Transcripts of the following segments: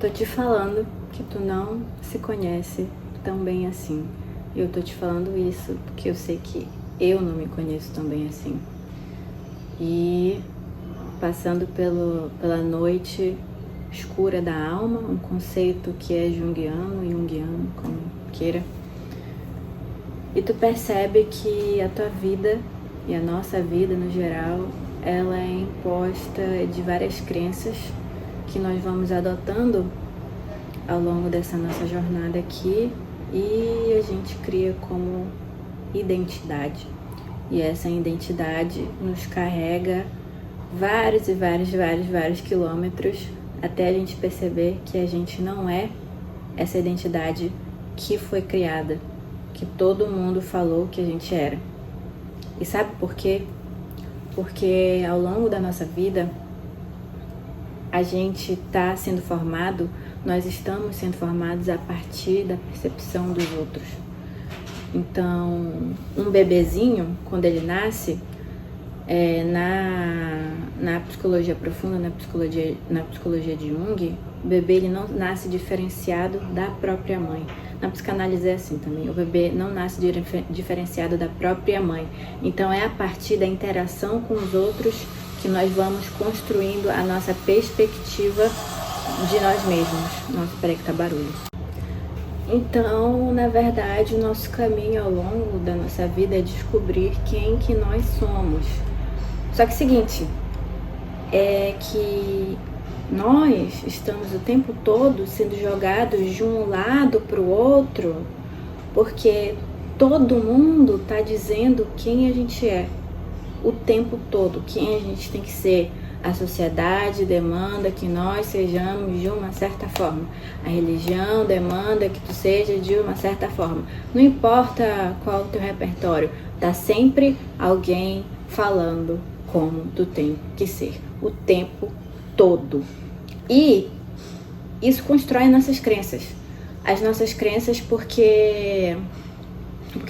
Tô te falando que tu não se conhece tão bem assim. Eu tô te falando isso porque eu sei que eu não me conheço tão bem assim. E passando pela noite escura da alma, um conceito que é junguiano, como queira. E tu percebe que a tua vida e a nossa vida no geral, ela é imposta de várias crenças que nós vamos adotando ao longo dessa nossa jornada aqui e a gente cria como identidade. E essa identidade nos carrega vários quilômetros até a gente perceber que a gente não é essa identidade que foi criada, que todo mundo falou que a gente era. E sabe por quê? Porque ao longo da nossa vida, a gente está sendo formado, nós estamos sendo formados a partir da percepção dos outros. Então, um bebezinho, quando ele nasce, na psicologia profunda, na psicologia de Jung, o bebê ele não nasce diferenciado da própria mãe. Na psicanálise é assim também, o bebê não nasce diferenciado da própria mãe. Então é a partir da interação com os outros que nós vamos construindo a nossa perspectiva de nós mesmos. Nossa, peraí que tá barulho. Então, na verdade, o nosso caminho ao longo da nossa vida é descobrir quem que nós somos. Só que o seguinte, é que nós estamos o tempo todo sendo jogados de um lado para o outro, porque todo mundo está dizendo quem a gente é, o tempo todo, quem a gente tem que ser. A sociedade demanda que nós sejamos de uma certa forma. A religião demanda que tu seja de uma certa forma. Não importa qual o teu repertório, tá sempre alguém falando como tu tem que ser, o tempo todo. E isso constrói nossas crenças. As nossas crenças porque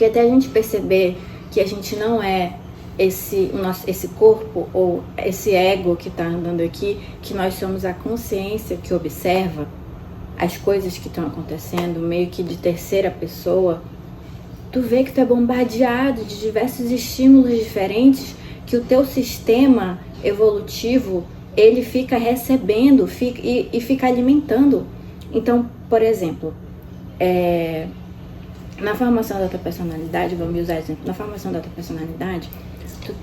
até a gente perceber que a gente não é esse corpo ou esse ego que está andando aqui, que nós somos a consciência que observa as coisas que estão acontecendo, meio que de terceira pessoa, tu vê que tu é bombardeado de diversos estímulos diferentes que o teu sistema evolutivo, ele fica recebendo e fica alimentando. Então, por exemplo, na formação da tua personalidade, vamos usar exemplo, na formação da tua personalidade, tu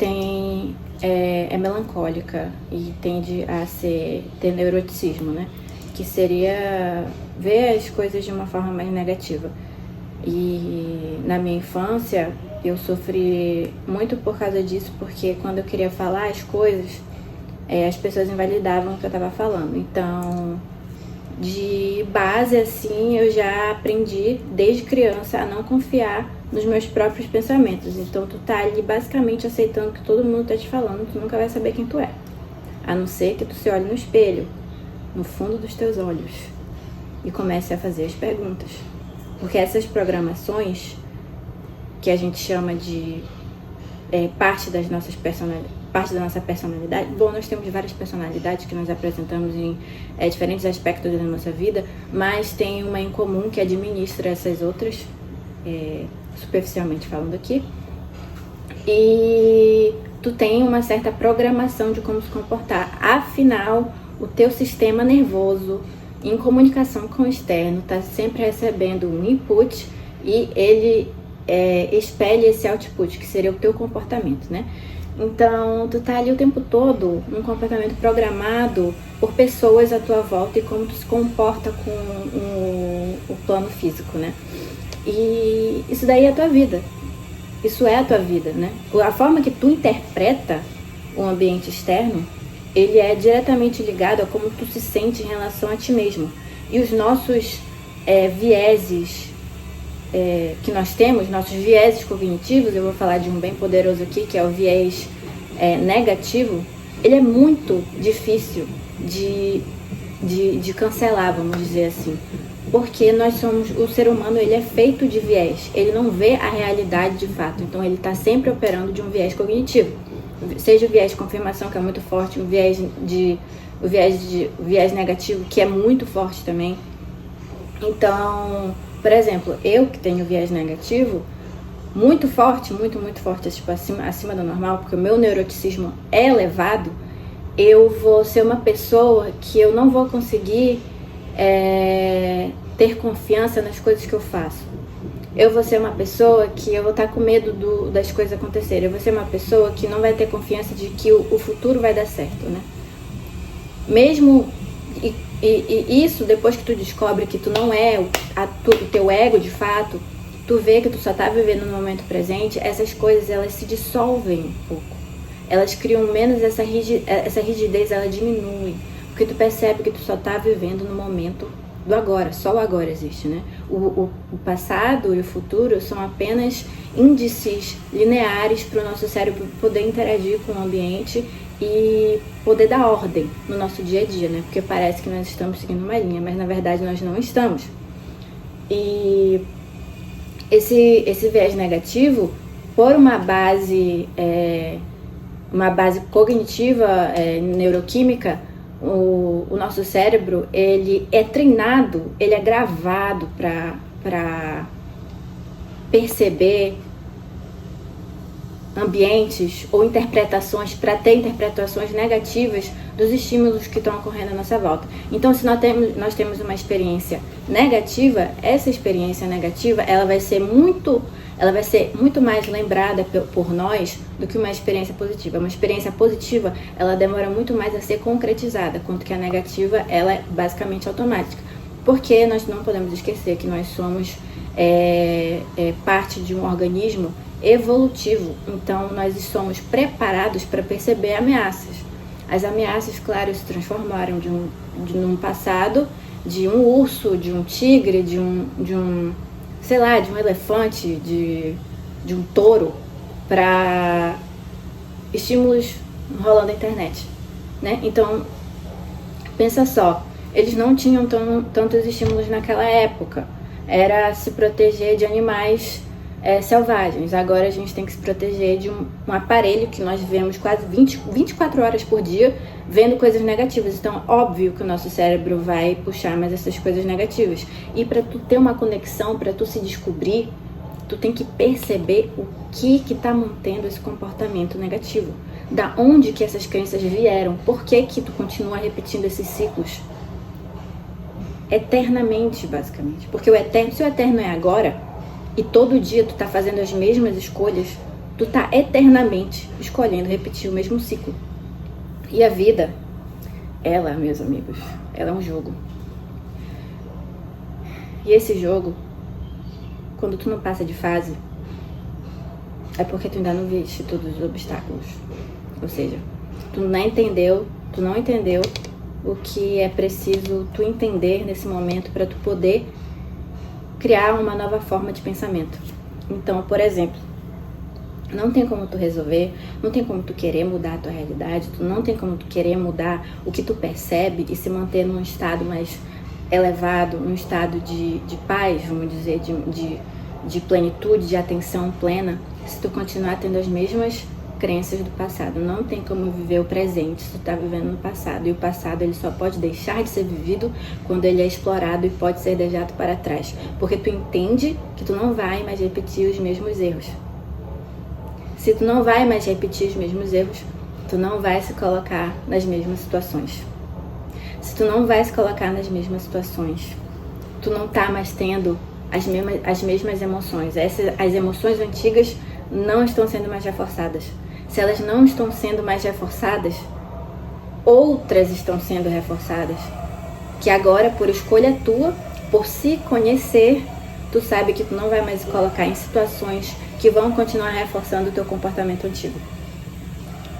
é melancólica e tende a ter neuroticismo, né? Que seria ver as coisas de uma forma mais negativa. E na minha infância, eu sofri muito por causa disso, porque quando eu queria falar as coisas, as pessoas invalidavam o que eu estava falando. Então, de base, assim, eu já aprendi desde criança a não confiar nos meus próprios pensamentos. Então tu tá ali basicamente aceitando que todo mundo tá te falando, tu nunca vai saber quem tu é, a não ser que tu se olhe no espelho, no fundo dos teus olhos, e comece a fazer as perguntas. Porque essas programações que a gente chama de parte da nossa personalidade. Bom, nós temos várias personalidades que nós apresentamos em diferentes aspectos da nossa vida, mas tem uma em comum que administra essas outras, superficialmente falando aqui. E tu tem uma certa programação de como se comportar. Afinal, o teu sistema nervoso, em comunicação com o externo, está sempre recebendo um input e ele expele esse output, que seria o teu comportamento, né? Então, tu tá ali o tempo todo num comportamento programado por pessoas à tua volta e como tu se comporta com o plano físico, né? E isso daí é a tua vida. Isso é a tua vida, né? A forma que tu interpreta o ambiente externo, ele é diretamente ligado a como tu se sente em relação a ti mesmo. E os nossos vieses que nós temos, nossos vieses cognitivos, eu vou falar de um bem poderoso aqui, que é o viés negativo, ele é muito difícil de cancelar, vamos dizer assim. Porque o ser humano, ele é feito de viés, ele não vê a realidade de fato, então ele está sempre operando de um viés cognitivo. Seja o viés de confirmação, que é muito forte, um viés o viés negativo, que é muito forte também. Então, por exemplo, eu que tenho viés negativo, muito forte, muito forte, tipo, acima do normal, porque o meu neuroticismo é elevado, eu vou ser uma pessoa que eu não vou conseguir ter confiança nas coisas que eu faço. Eu vou ser uma pessoa que eu vou estar com medo das coisas acontecerem. Eu vou ser uma pessoa que não vai ter confiança de que o futuro vai dar certo, né? Mesmo... E isso, depois que tu descobre que tu não é o teu ego de fato, tu vê que tu só tá vivendo no momento presente, essas coisas, elas se dissolvem um pouco. Elas criam menos essa rigidez, ela diminui. Porque tu percebe que tu só tá vivendo no momento do agora, só o agora existe, né? O passado e o futuro são apenas índices lineares para o nosso cérebro poder interagir com o ambiente e poder dar ordem no nosso dia a dia, né? Porque parece que nós estamos seguindo uma linha, mas na verdade nós não estamos. E esse viés negativo, por uma base cognitiva, neuroquímica, o nosso cérebro, ele é treinado, ele é gravado para perceber ambientes ou interpretações, para ter interpretações negativas dos estímulos que estão ocorrendo à nossa volta. Então, se nós temos uma experiência negativa, essa experiência negativa, ela vai ser muito mais lembrada por nós do que uma experiência positiva. Uma experiência positiva, ela demora muito mais a ser concretizada, enquanto que a negativa, ela é basicamente automática. Porque nós não podemos esquecer que nós somos parte de um organismo evolutivo, então nós somos preparados para perceber ameaças. As ameaças, claro, se transformaram num passado de um urso, de um tigre, de um elefante, de um touro, para estímulos rolando na internet, né? Então, pensa só, eles não tinham tantos estímulos naquela época, era se proteger de animais selvagens. Agora a gente tem que se proteger de um aparelho que nós vemos quase 24 horas por dia vendo coisas negativas. Então, óbvio que o nosso cérebro vai puxar mais essas coisas negativas. E para tu ter uma conexão, para tu se descobrir, tu tem que perceber o que está mantendo esse comportamento negativo. Da onde que essas crenças vieram? Por que tu continua repetindo esses ciclos? Eternamente, basicamente. Porque se o eterno é agora, e todo dia tu tá fazendo as mesmas escolhas, tu tá eternamente escolhendo repetir o mesmo ciclo. E a vida, ela, meus amigos, ela é um jogo. E esse jogo, quando tu não passa de fase, é porque tu ainda não viste todos os obstáculos. Ou seja, tu não entendeu o que é preciso tu entender nesse momento para tu poder criar uma nova forma de pensamento. Então, por exemplo, não tem como tu resolver, não tem como tu querer mudar a tua realidade, não tem como tu querer mudar o que tu percebe e se manter num estado mais elevado, num estado de paz, vamos dizer, de plenitude, de atenção plena, se tu continuar tendo as mesmas crenças do passado. Não tem como viver o presente se tu tá vivendo no passado. E o passado, ele só pode deixar de ser vivido quando ele é explorado e pode ser deixado para trás. Porque tu entende que tu não vai mais repetir os mesmos erros. Se tu não vai mais repetir os mesmos erros, tu não vai se colocar nas mesmas situações. Se tu não vai se colocar nas mesmas situações, tu não tá mais tendo as mesmas emoções. As emoções antigas não estão sendo mais reforçadas. Se elas não estão sendo mais reforçadas, outras estão sendo reforçadas. Que agora, por escolha tua, por se conhecer, tu sabe que tu não vai mais se colocar em situações que vão continuar reforçando o teu comportamento antigo.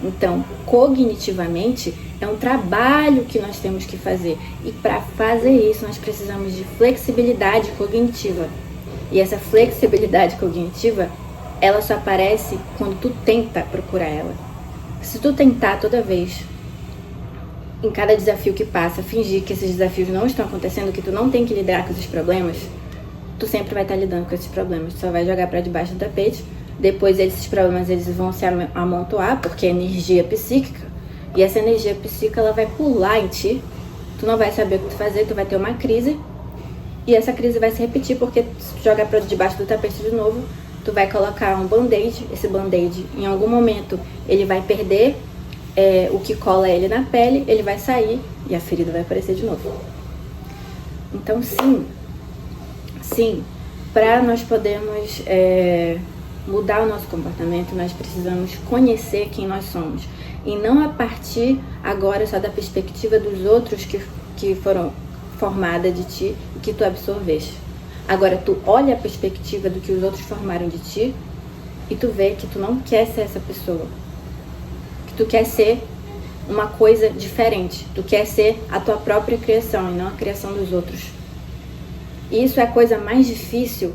Então, cognitivamente, é um trabalho que nós temos que fazer. E para fazer isso, nós precisamos de flexibilidade cognitiva. E essa flexibilidade cognitiva, ela só aparece quando tu tenta procurar ela. Se tu tentar toda vez, em cada desafio que passa, fingir que esses desafios não estão acontecendo, que tu não tem que lidar com esses problemas, tu sempre vai estar lidando com esses problemas. Tu só vai jogar para debaixo do tapete. Depois esses problemas eles vão se amontoar, porque é energia psíquica. E essa energia psíquica, ela vai pular em ti, tu não vai saber o que tu fazer, tu vai ter uma crise, e essa crise vai se repetir, porque se tu jogar pra debaixo do tapete de novo, tu vai colocar um band-aid, esse band-aid, em algum momento, ele vai perder o que cola ele na pele, ele vai sair, e a ferida vai aparecer de novo. Então, sim, para nós podermos mudar o nosso comportamento, nós precisamos conhecer quem nós somos. E não a partir agora só da perspectiva dos outros que foram formadas de ti e que tu absorveste. Agora tu olha a perspectiva do que os outros formaram de ti e tu vê que tu não quer ser essa pessoa. Que tu quer ser uma coisa diferente. Tu quer ser a tua própria criação e não a criação dos outros. E isso é a coisa mais difícil,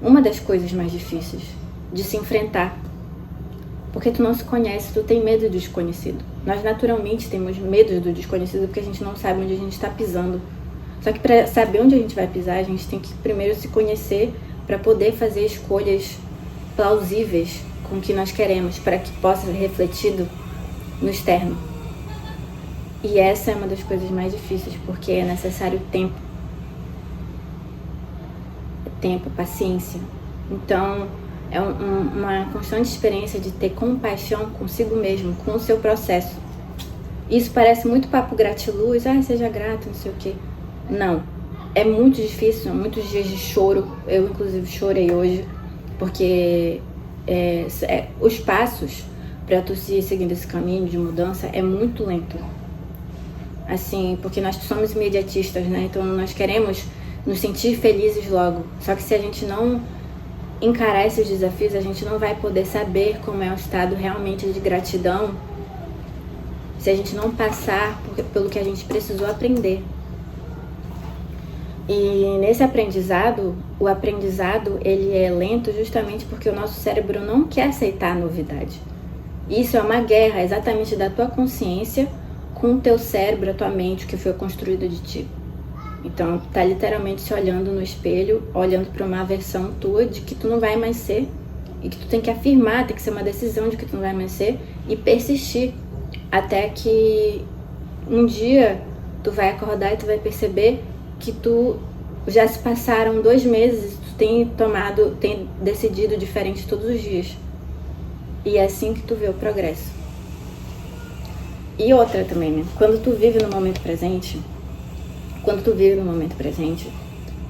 uma das coisas mais difíceis de se enfrentar. Porque tu não se conhece, tu tem medo do desconhecido. Nós naturalmente temos medo do desconhecido porque a gente não sabe onde a gente está pisando. Só que para saber onde a gente vai pisar, a gente tem que primeiro se conhecer para poder fazer escolhas plausíveis com o que nós queremos, para que possa ser refletido no externo. E essa é uma das coisas mais difíceis, porque é necessário tempo. Tempo, paciência. Então, é uma constante experiência de ter compaixão consigo mesmo, com o seu processo. Isso parece muito papo gratiluz, seja grato, não sei o quê. Não. É muito difícil, são muitos dias de choro. Eu, inclusive, chorei hoje, porque os passos para tu ir seguindo esse caminho de mudança é muito lento. Assim, porque nós somos imediatistas, né? Então, nós queremos nos sentir felizes logo. Só que se a gente não encarar esses desafios, a gente não vai poder saber como é o estado realmente de gratidão se a gente não passar pelo que a gente precisou aprender. E nesse aprendizado, o aprendizado ele é lento justamente porque o nosso cérebro não quer aceitar a novidade. Isso é uma guerra exatamente da tua consciência com o teu cérebro, a tua mente, o que foi construído de ti. Então, tu tá literalmente se olhando no espelho, olhando para uma versão tua de que tu não vai mais ser e que tu tem que afirmar, tem que ser uma decisão de que tu não vai mais ser e persistir até que um dia tu vai acordar e tu vai perceber que tu já se passaram 2 meses, tu tem decidido diferente todos os dias. E é assim que tu vê o progresso. E outra também, né? Quando tu vive no momento presente,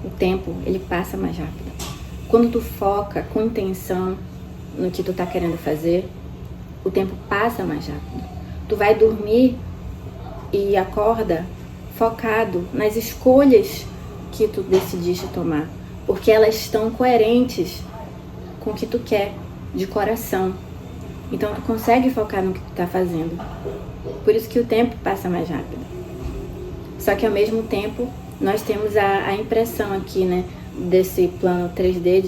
o tempo, ele passa mais rápido. Quando tu foca com intenção no que tu tá querendo fazer, o tempo passa mais rápido. Tu vai dormir e acorda focado nas escolhas que tu decidiste tomar, porque elas estão coerentes com o que tu quer, de coração. Então tu consegue focar no que tu tá fazendo. Por isso que o tempo passa mais rápido. Só que ao mesmo tempo, nós temos a impressão aqui, né, desse plano 3D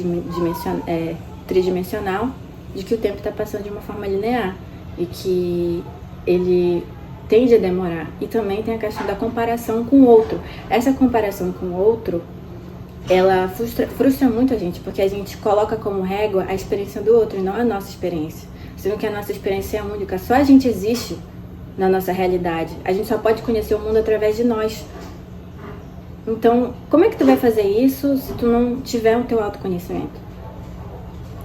tridimensional, de que o tempo está passando de uma forma linear e que ele tende a demorar. E também tem a questão da comparação com o outro. Essa comparação com o outro, ela frustra muito a gente, porque a gente coloca como régua a experiência do outro e não a nossa experiência. Sendo que a nossa experiência é única, só a gente existe na nossa realidade. A gente só pode conhecer o mundo através de nós. Então, como é que tu vai fazer isso se tu não tiver o teu autoconhecimento?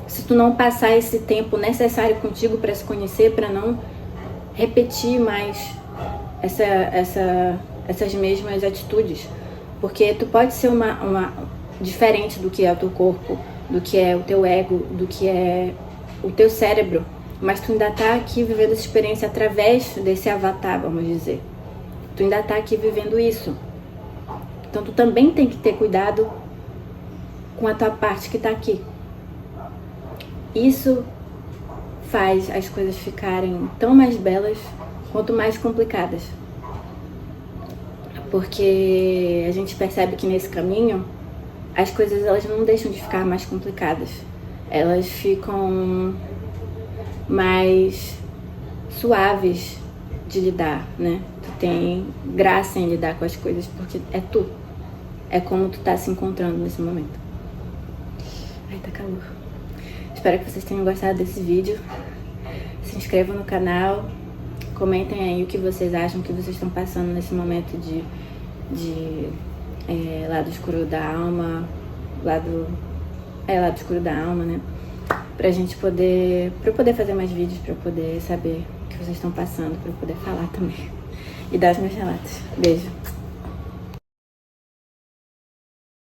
Se tu não passar esse tempo necessário contigo para se conhecer, para não repetir mais essas mesmas atitudes. Porque tu pode ser uma diferente do que é o teu corpo, do que é o teu ego, do que é o teu cérebro, mas tu ainda tá aqui vivendo essa experiência através desse avatar, vamos dizer. Tu ainda tá aqui vivendo isso. Então tu também tem que ter cuidado com a tua parte que tá aqui. Isso faz as coisas ficarem tão mais belas quanto mais complicadas. Porque a gente percebe que nesse caminho as coisas elas não deixam de ficar mais complicadas. Elas ficam mais suaves de lidar, né? Tu tem graça em lidar com as coisas porque é tu. É como tu tá se encontrando nesse momento. Ai, tá calor. Espero que vocês tenham gostado desse vídeo. Se inscrevam no canal, Comentem aí o que vocês acham, o que vocês estão passando nesse momento de lado escuro da alma, lado escuro da alma, né? Pra eu poder fazer mais vídeos, pra eu poder saber o que vocês estão passando, pra eu poder falar também e dar os meus relatos. Beijo.